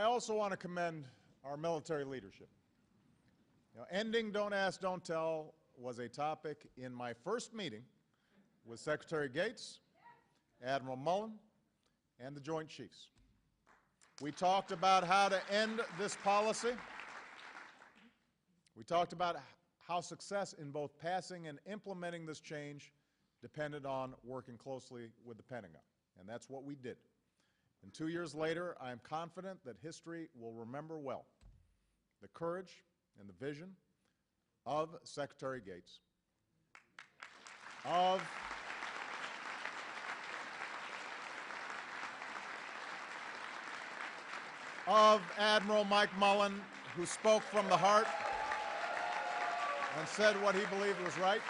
I also want to commend our military leadership. Ending Don't Ask, Don't Tell was a topic in my first meeting with Secretary Gates, Admiral Mullen, and the Joint Chiefs. We talked about how to end this policy. We talked about how success in both passing and implementing this change depended on working closely with the Pentagon, and that's what we did. And 2 years later, I am confident that history will remember well the courage and the vision of Secretary Gates, of Admiral Mike Mullen, who spoke from the heart and said what he believed was right,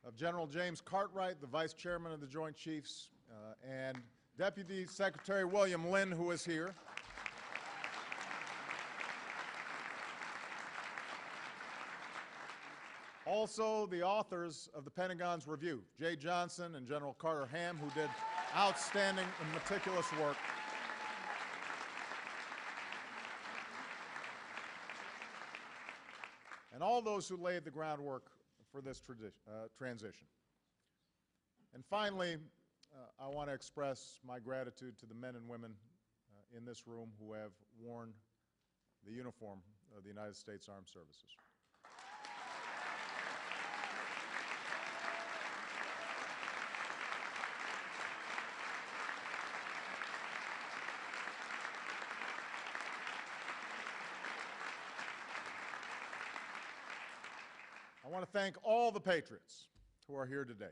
of General James Cartwright, the Vice Chairman of the Joint Chiefs, and Deputy Secretary William Lynn, who is here. Also, the authors of the Pentagon's review, Jay Johnson and General Carter Ham, who did outstanding and meticulous work. And all those who laid the groundwork for this transition. And finally, I want to express my gratitude to the men and women in this room who have worn the uniform of the United States Armed Services. I want to thank all the patriots who are here today,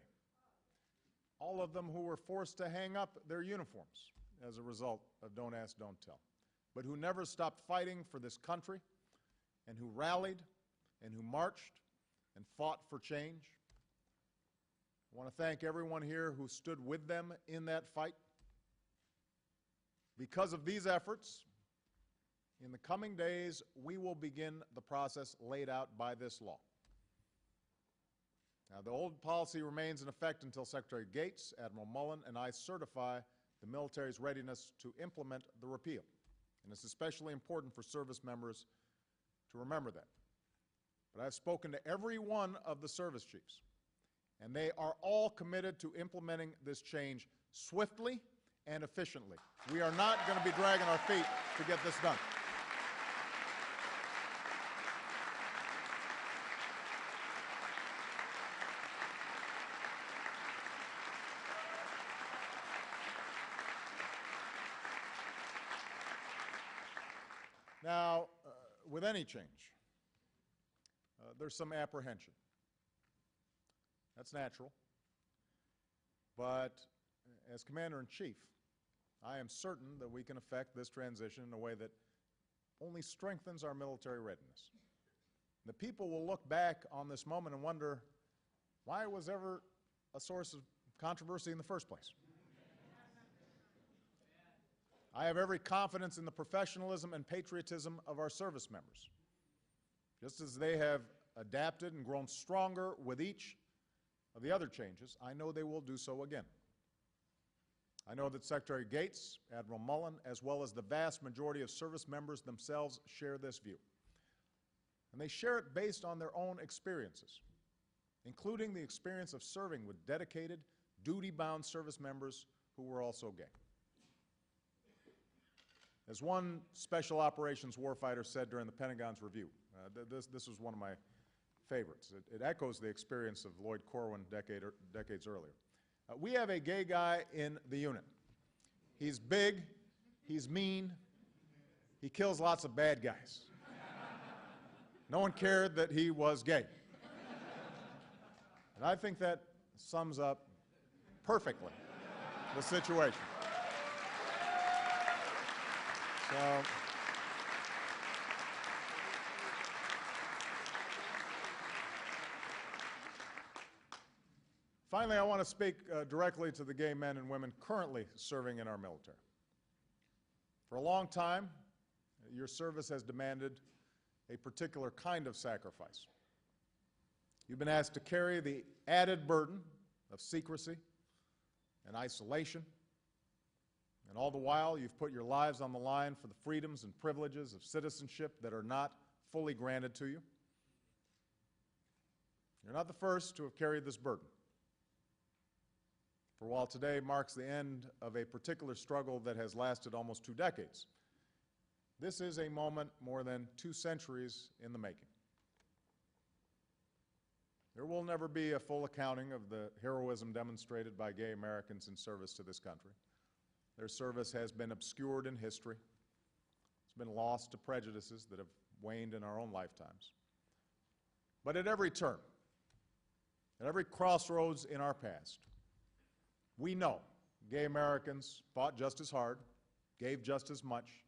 all of them who were forced to hang up their uniforms as a result of Don't Ask, Don't Tell, but who never stopped fighting for this country and who rallied and who marched and fought for change. I want to thank everyone here who stood with them in that fight. Because of these efforts, in the coming days, we will begin the process laid out by this law. Now, the old policy remains in effect until Secretary Gates, Admiral Mullen, and I certify the military's readiness to implement the repeal. And it's especially important for service members to remember that. But I've spoken to every one of the service chiefs, and they are all committed to implementing this change swiftly and efficiently. We are not going to be dragging our feet to get this done. Now, with any change, there's some apprehension. That's natural. But as Commander-in-Chief, I am certain that we can effect this transition in a way that only strengthens our military readiness. The people will look back on this moment and wonder why it was ever a source of controversy in the first place. I have every confidence in the professionalism and patriotism of our service members. Just as they have adapted and grown stronger with each of the other changes, I know they will do so again. I know that Secretary Gates, Admiral Mullen, as well as the vast majority of service members themselves share this view. And they share it based on their own experiences, including the experience of serving with dedicated, duty-bound service members who were also gay. As one Special Operations warfighter said during the Pentagon's review, this was one of my favorites. It echoes the experience of Lloyd Corwin decades earlier. We have a gay guy in the unit. He's big, he's mean, he kills lots of bad guys. No one cared that he was gay. And I think that sums up perfectly the situation. So, finally, I want to speak directly to the gay men and women currently serving in our military. For a long time, your service has demanded a particular kind of sacrifice. You've been asked to carry the added burden of secrecy and isolation, and all the while you've put your lives on the line for the freedoms and privileges of citizenship that are not fully granted to you. You're not the first to have carried this burden. For while today marks the end of a particular struggle that has lasted almost 2 decades, this is a moment more than 2 centuries in the making. There will never be a full accounting of the heroism demonstrated by gay Americans in service to this country. Their service has been obscured in history. It's been lost to prejudices that have waned in our own lifetimes. But at every turn, at every crossroads in our past, we know gay Americans fought just as hard, gave just as much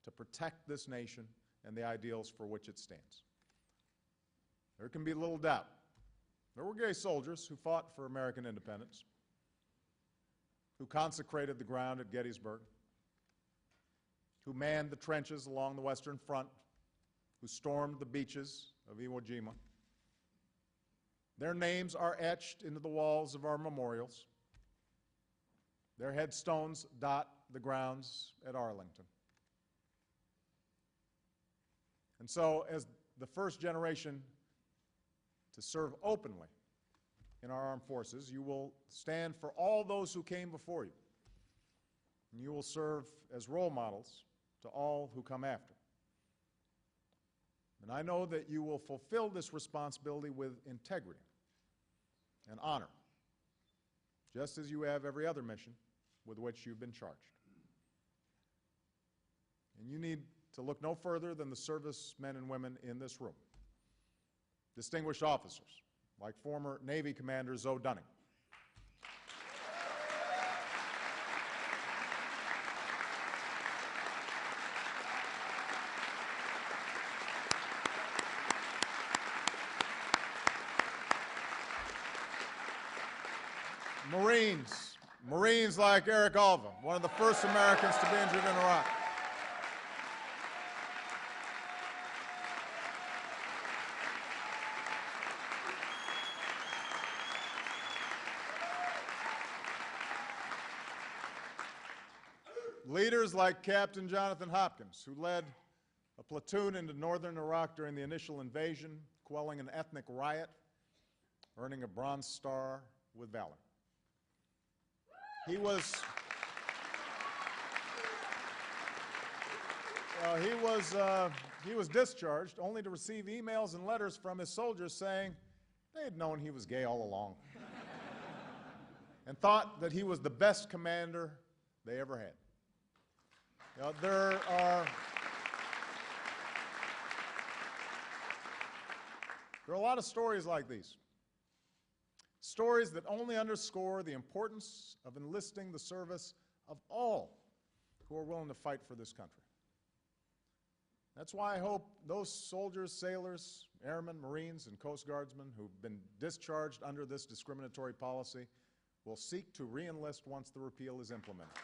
to protect this nation and the ideals for which it stands. There can be little doubt. There were gay soldiers who fought for American independence, who consecrated the ground at Gettysburg, who manned the trenches along the Western Front, who stormed the beaches of Iwo Jima. Their names are etched into the walls of our memorials. Their headstones dot the grounds at Arlington. And so, as the first generation to serve openly in our armed forces, you will stand for all those who came before you, and you will serve as role models to all who come after. And I know that you will fulfill this responsibility with integrity and honor, just as you have every other mission with which you've been charged. And you need to look no further than the servicemen and women in this room. Distinguished officers, like former Navy Commander Zoe Dunning. Marines like Eric Alva, one of the first Americans to be injured in Iraq. Leaders like Captain Jonathan Hopkins, who led a platoon into northern Iraq during the initial invasion, quelling an ethnic riot, earning a Bronze Star with valor. He was discharged only to receive emails and letters from his soldiers saying they had known he was gay all along and thought that he was the best commander they ever had. There are a lot of stories like these. Stories that only underscore the importance of enlisting the service of all who are willing to fight for this country. That's why I hope those soldiers, sailors, airmen, Marines, and Coast Guardsmen who've been discharged under this discriminatory policy will seek to re-enlist once the repeal is implemented.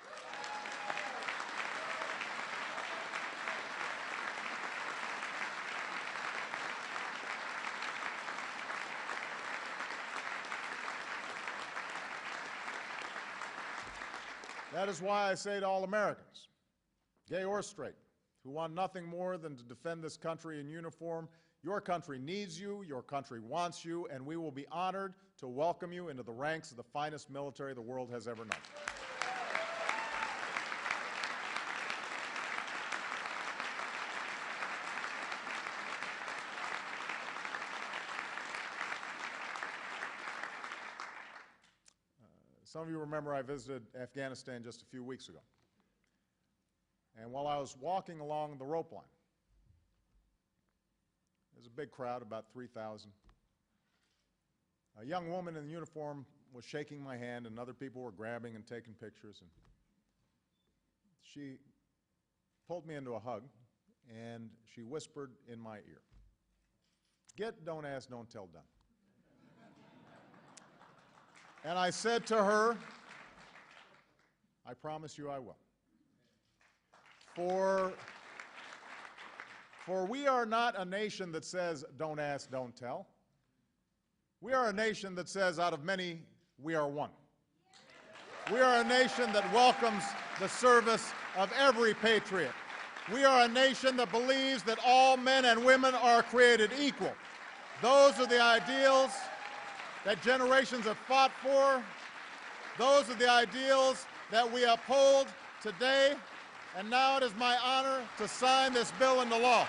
That is why I say to all Americans, gay or straight, who want nothing more than to defend this country in uniform, your country needs you, your country wants you, and we will be honored to welcome you into the ranks of the finest military the world has ever known. Some of you remember I visited Afghanistan just a few weeks ago. And while I was walking along the rope line, there's a big crowd, about 3,000. A young woman in uniform was shaking my hand, and other people were grabbing and taking pictures. And she pulled me into a hug, and she whispered in my ear, "Get Don't Ask, Don't Tell done." And I said to her, "I promise you I will. For we are not a nation that says, 'Don't ask, don't tell.' We are a nation that says, 'Out of many, we are one.' We are a nation that welcomes the service of every patriot. We are a nation that believes that all men and women are created equal. Those are the ideals that generations have fought for. Those are the ideals that we uphold today. And now it is my honor to sign this bill into law."